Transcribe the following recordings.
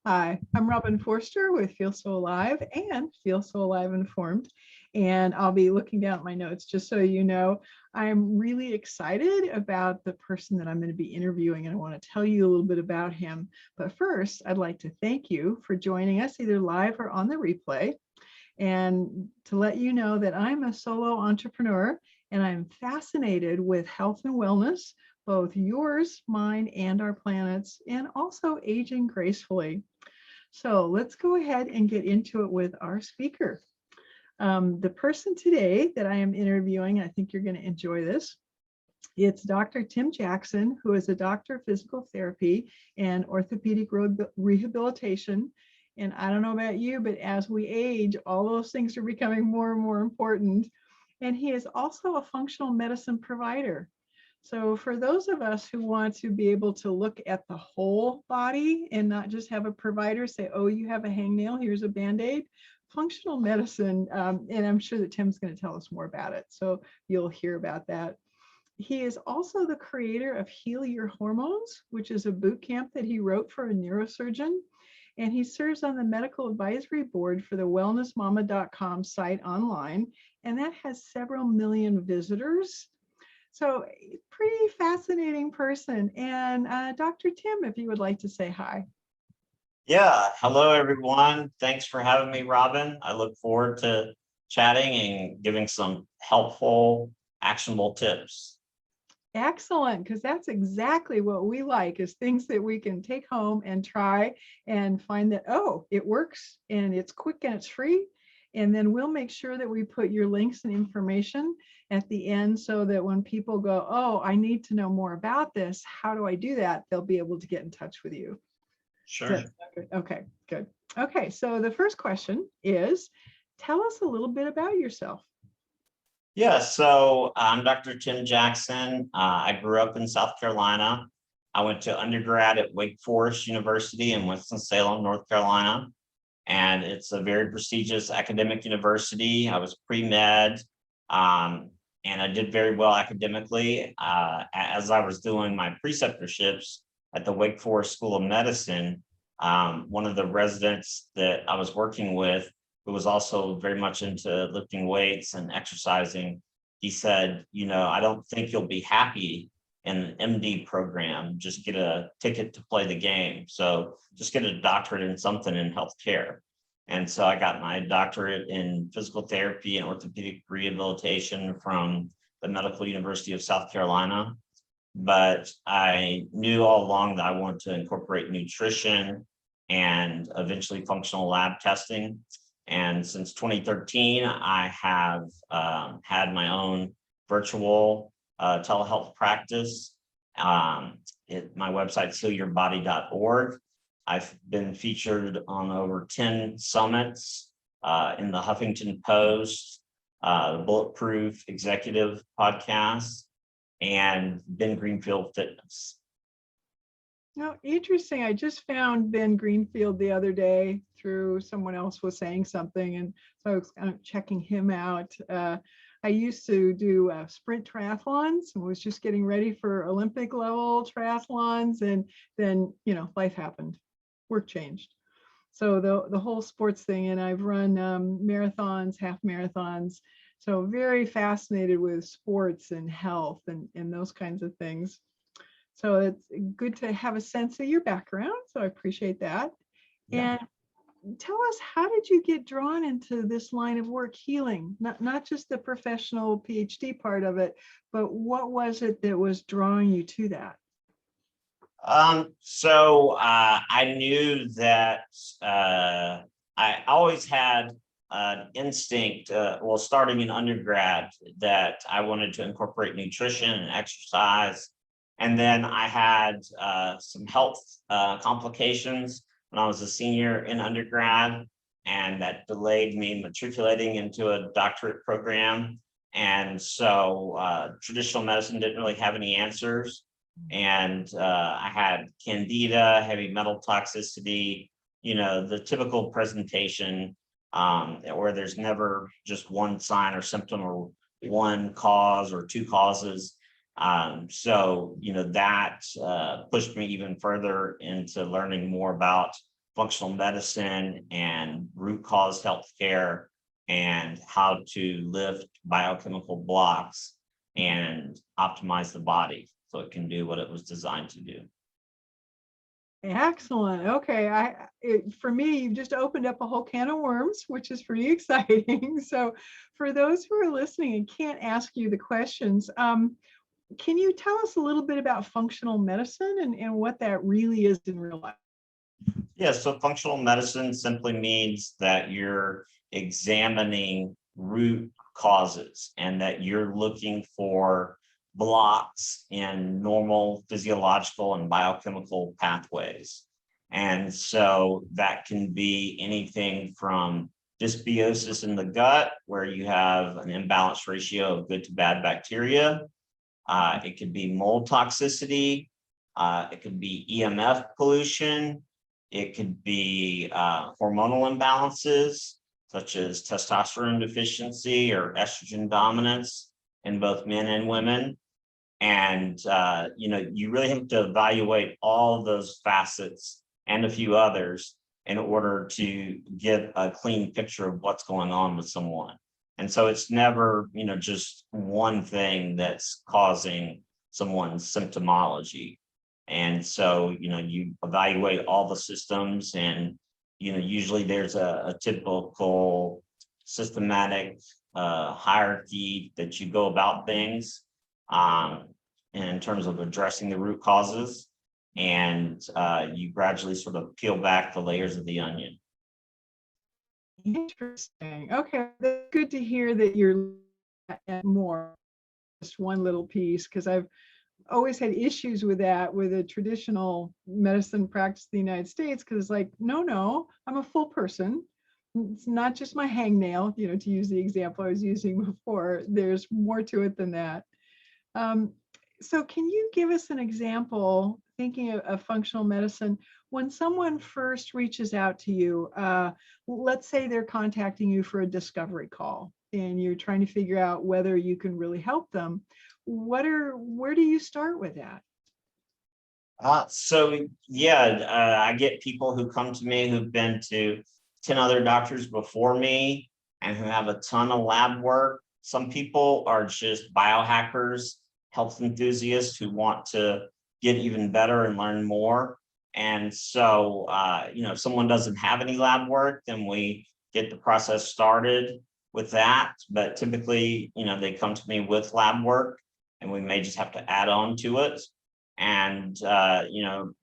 Hi, I'm Robin Forster with FeelSoAlive and FeelSoAlive Informed. And I'll be looking down at my notes just so you know, I'm really excited about the person that I'm going to be interviewing, and I want to tell you a little bit about him. But first, I'd like to thank you for joining us either live or on the replay, and to let you know that I'm a solo entrepreneur and I'm fascinated with health and wellness, both yours, mine, and our planet's, and also aging gracefully. So let's go ahead and get into it with our speaker. The person today that I am interviewing, I think you're going to enjoy this. It's Dr. Tim Jackson, who is a doctor of physical therapy and orthopedic rehabilitation. And I don't know about you, but as we age, all those things are becoming more and more important. And he is also a functional medicine provider. So for those of us who want to be able to look at the whole body and not just have a provider say, oh, you have a hangnail, here's a Band-Aid, functional medicine, and I'm sure that Tim's going to tell us more about it. So you'll hear about that. He is also the creator of Heal Your Hormones, which is a boot camp that he wrote for a neurosurgeon. And he serves on the medical advisory board for the wellnessmama.com site online. And that has several million visitors. So pretty fascinating person. And Dr. Tim, if you would like to say hi. Yeah, hello everyone. Thanks for having me, Robin. I look forward to chatting and giving some helpful, actionable tips. Excellent, because that's exactly what we like, is things that we can take home and try and find that, oh, it works and it's quick and it's free. And then we'll make sure that we put your links and information at the end so that when people go, oh, I need to know more about this, how do I do that? They'll be able to get in touch with you. Sure. Okay, good. Okay, so the first question is, tell us a little bit about yourself. Yeah, so I'm Dr. Tim Jackson. I grew up in South Carolina. I went to undergrad at Wake Forest University in Winston-Salem, North Carolina. And it's a very prestigious academic university. I was pre-med, and I did very well academically. As I was doing my preceptorships at the Wake Forest School of Medicine, one of the residents that I was working with, who was also very much into lifting weights and exercising, he said, I don't think you'll be happy in an MD program. Just get a ticket to play the game. So just get a doctorate in something in healthcare. And so I got my doctorate in physical therapy and orthopedic rehabilitation from the Medical University of South Carolina. But I knew all along that I wanted to incorporate nutrition and eventually functional lab testing. And since 2013, I have had my own virtual telehealth practice. My website's healyourbody.org. I've been featured on over 10 summits in the Huffington Post, the Bulletproof Executive podcast, and Ben Greenfield Fitness. No, interesting. I just found Ben Greenfield the other day through someone else was saying something, and so I was kind of checking him out. I used to do sprint triathlons and was just getting ready for Olympic level triathlons, and then life happened, work changed. So the whole sports thing, and I've run marathons, half marathons. So very fascinated with sports and health and those kinds of things. So it's good to have a sense of your background. So I appreciate that. Yeah. And tell us, how did you get drawn into this line of work, healing? Not just the professional PhD part of it, but what was it that was drawing you to that? So I knew that I always had an instinct, starting in undergrad, that I wanted to incorporate nutrition and exercise. And then I had some health complications when I was a senior in undergrad, and that delayed me matriculating into a doctorate program. And so traditional medicine didn't really have any answers. And I had candida, heavy metal toxicity, the typical presentation where there's never just one sign or symptom or one cause or two causes. So that pushed me even further into learning more about functional medicine and root cause healthcare and how to lift biochemical blocks and optimize the body so it can do what it was designed to do. Excellent. Okay. For me, you've just opened up a whole can of worms, which is pretty exciting. So for those who are listening and can't ask you the questions, can you tell us a little bit about functional medicine and what that really is in real life? Yeah, so functional medicine simply means that you're examining root causes and that you're looking for blocks in normal physiological and biochemical pathways. And so that can be anything from dysbiosis in the gut, where you have an imbalanced ratio of good to bad bacteria. It could be mold toxicity. It could be EMF pollution. It could be hormonal imbalances, such as testosterone deficiency or estrogen dominance in both men and women. And, you really have to evaluate all of those facets and a few others in order to get a clean picture of what's going on with someone. And so it's never, just one thing that's causing someone's symptomology. And so, you evaluate all the systems and, usually there's a typical systematic hierarchy that you go about things in terms of addressing the root causes. And you gradually sort of peel back the layers of the onion. Interesting. Okay. That's good to hear that you're at more, just one little piece, because I've always had issues with that with a traditional medicine practice in the United States, because it's like, no, I'm a full person. It's not just my hangnail, to use the example I was using before. There's more to it than that. So can you give us an example, thinking of functional medicine, when someone first reaches out to you, let's say they're contacting you for a discovery call and you're trying to figure out whether you can really help them. Where do you start with that? I get people who come to me who've been to 10 other doctors before me and who have a ton of lab work. Some people are just biohackers, health enthusiasts who want to get even better and learn more. And so, if someone doesn't have any lab work, then we get the process started with that. But typically, they come to me with lab work and we may just have to add on to it. And,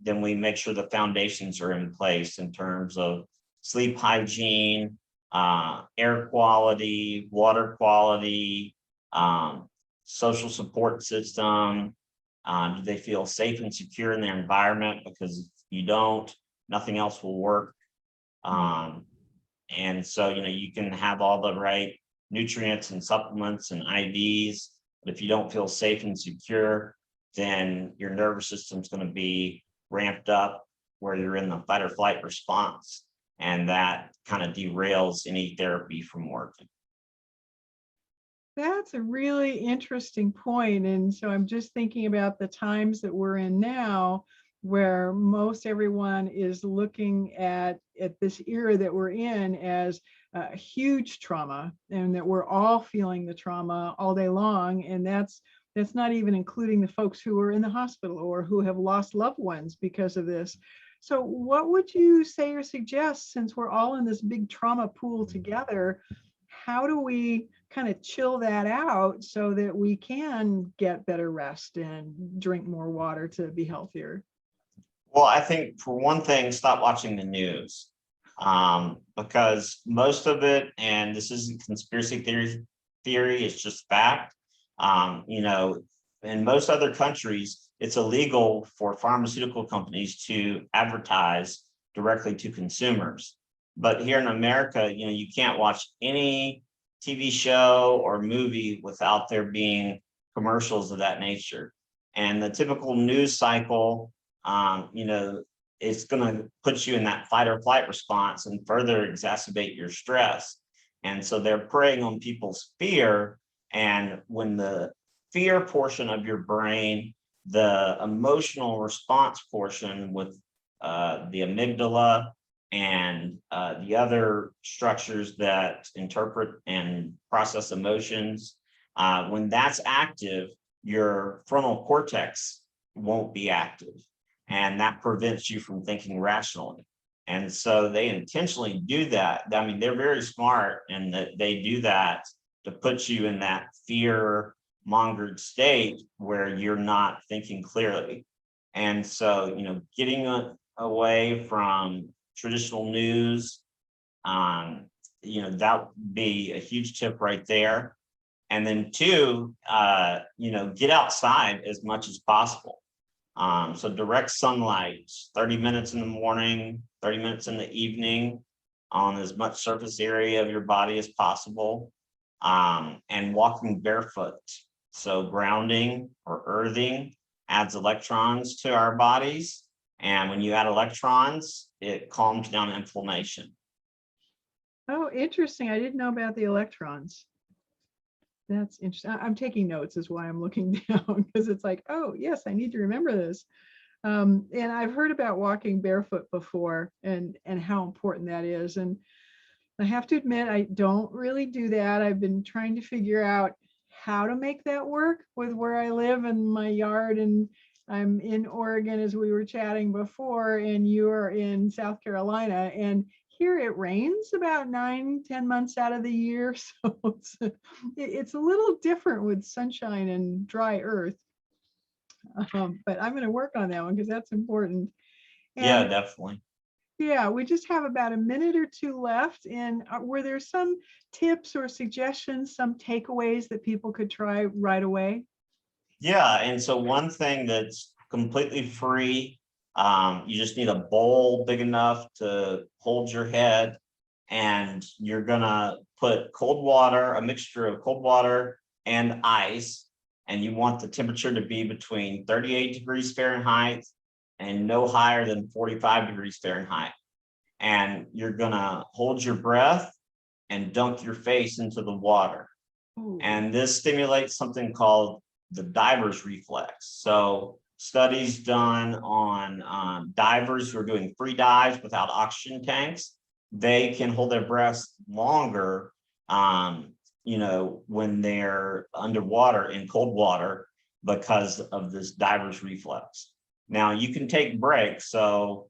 then we make sure the foundations are in place in terms of sleep hygiene, air quality, water quality, social support system. Do they feel safe and secure in their environment? Because if you don't, nothing else will work. And so, you can have all the right nutrients and supplements and IVs, but if you don't feel safe and secure, then your nervous system's going to be ramped up where you're in the fight or flight response. And that kind of derails any therapy from working. That's a really interesting point. And so I'm just thinking about the times that we're in now, where most everyone is looking at this era that we're in as a huge trauma, and that we're all feeling the trauma all day long. And that's not even including the folks who are in the hospital or who have lost loved ones because of this. So what would you say or suggest, since we're all in this big trauma pool together, how do we kind of chill that out so that we can get better rest and drink more water to be healthier? Well, I think for one thing, stop watching the news, because most of it, and this isn't conspiracy theory, it's just fact. In most other countries, it's illegal for pharmaceutical companies to advertise directly to consumers. But here in America, you can't watch any TV show or movie without there being commercials of that nature. And the typical news cycle, it's going to put you in that fight or flight response and further exacerbate your stress. And so they're preying on people's fear. And when the fear portion of your brain, the emotional response portion with the amygdala and the other structures that interpret and process emotions. When that's active, your frontal cortex won't be active, and that prevents you from thinking rationally. And so they intentionally do that. I mean, they're very smart, and that they do that to put you in that fear mongered state where you're not thinking clearly. And so, getting away from traditional news, that would be a huge tip right there. And then two, get outside as much as possible. So direct sunlight, 30 minutes in the morning, 30 minutes in the evening on as much surface area of your body as possible, and walking barefoot. So grounding or earthing adds electrons to our bodies. And when you add electrons, it calms down inflammation. Oh, interesting. I didn't know about the electrons. That's interesting. I'm taking notes is why I'm looking down, because it's like, oh, yes, I need to remember this. And I've heard about walking barefoot before and how important that is. And I have to admit, I don't really do that. I've been trying to figure out how to make that work with where I live and my yard. And I'm in Oregon, as we were chatting before, and you're in South Carolina. And here it rains about 9-10 months out of the year. So it's a little different with sunshine and dry earth. But I'm going to work on that one because that's important. And Yeah, definitely. yeah, we just have about a minute or two left. And were there some tips or suggestions, some takeaways that people could try right away? Yeah, and so one thing that's completely free, you just need a bowl big enough to hold your head, and you're gonna put cold water, a mixture of cold water and ice, and you want the temperature to be between 38 degrees Fahrenheit and no higher than 45 degrees Fahrenheit. And you're gonna hold your breath and dunk your face into the water. Ooh. And this stimulates something called the diver's reflex. So studies done on divers who are doing free dives without oxygen tanks, they can hold their breaths longer, when they're underwater in cold water because of this diver's reflex. Now you can take breaks, so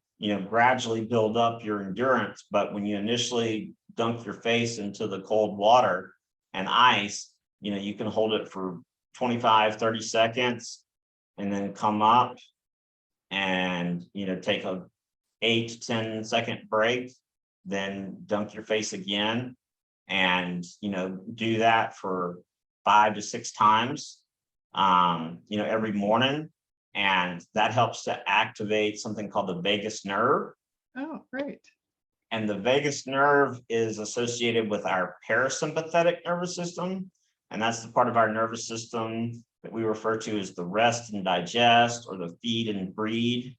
gradually build up your endurance, but when you initially dunk your face into the cold water and ice, you can hold it for 25-30 seconds and then come up and take a 8-10 second break, then dunk your face again, and do that for 5 to 6 times every morning. And that helps to activate something called the vagus nerve. Oh, great. And the vagus nerve is associated with our parasympathetic nervous system. And that's the part of our nervous system that we refer to as the rest and digest, or the feed and breed.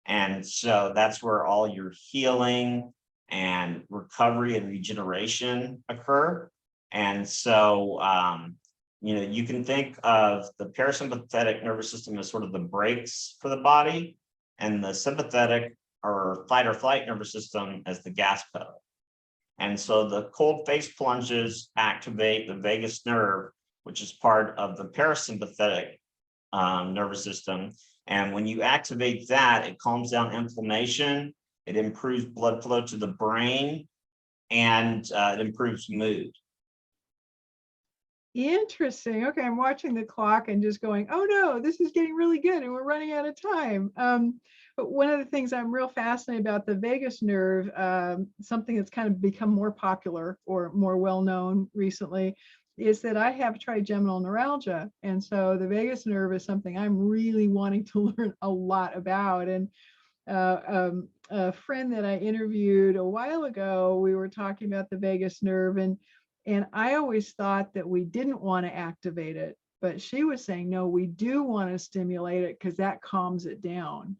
And so that's where all your healing and recovery and regeneration occur. And so, you can think of the parasympathetic nervous system as sort of the brakes for the body, and the sympathetic or fight or flight nervous system as the gas pedal. And so the cold face plunges activate the vagus nerve, which is part of the parasympathetic nervous system. And when you activate that, it calms down inflammation, it improves blood flow to the brain, and it improves mood. Interesting. Okay, I'm watching the clock and just going, oh no, this is getting really good and we're running out of time. But one of the things I'm real fascinated about the vagus nerve, something that's kind of become more popular or more well-known recently, is that I have trigeminal neuralgia. And so the vagus nerve is something I'm really wanting to learn a lot about. And a friend that I interviewed a while ago, we were talking about the vagus nerve, and I always thought that we didn't want to activate it, but she was saying, no, we do want to stimulate it because that calms it down.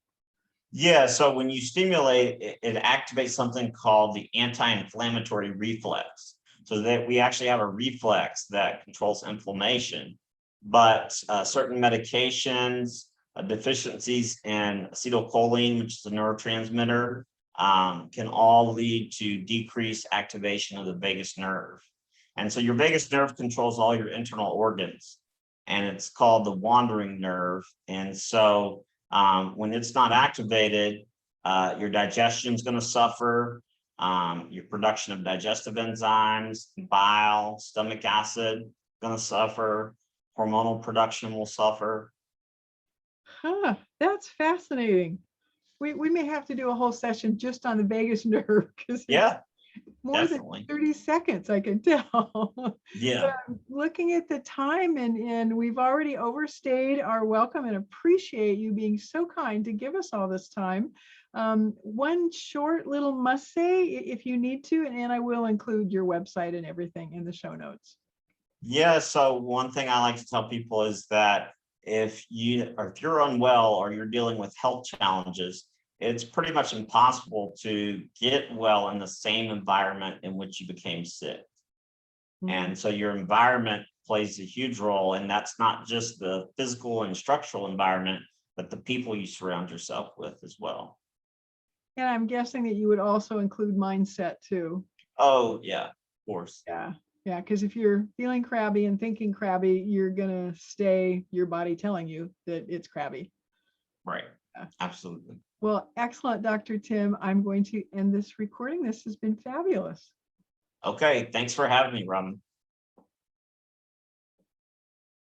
Yeah, so when you stimulate, it activates something called the anti-inflammatory reflex. So that we actually have a reflex that controls inflammation, but certain medications, deficiencies in acetylcholine, which is a neurotransmitter, can all lead to decreased activation of the vagus nerve. And so your vagus nerve controls all your internal organs, and it's called the wandering nerve. And so when it's not activated, your digestion is going to suffer, your production of digestive enzymes, bile, stomach acid going to suffer, hormonal production will suffer. Huh, that's fascinating. We may have to do a whole session just on the vagus nerve because Yeah, more definitely. than 30 seconds, I can tell. Yeah. But I'm looking at the time, and we've already overstayed our welcome, and appreciate you being so kind to give us all this time. One short little must say, if you need to, and I will include your website and everything in the show notes. Yeah. So one thing I like to tell people is that if you're unwell or you're dealing with health challenges, it's pretty much impossible to get well in the same environment in which you became sick. And so your environment plays a huge role, and that's not just the physical and structural environment, but the people you surround yourself with as well. And I'm guessing that you would also include mindset too. Oh, yeah, of course. Yeah. Yeah. Because if you're feeling crabby and thinking crabby, you're going to stay your body telling you that it's crabby. Right. Yeah. Absolutely. Well, excellent, Dr. Tim. I'm going to end this recording. This has been fabulous. Okay. Thanks for having me, Robin.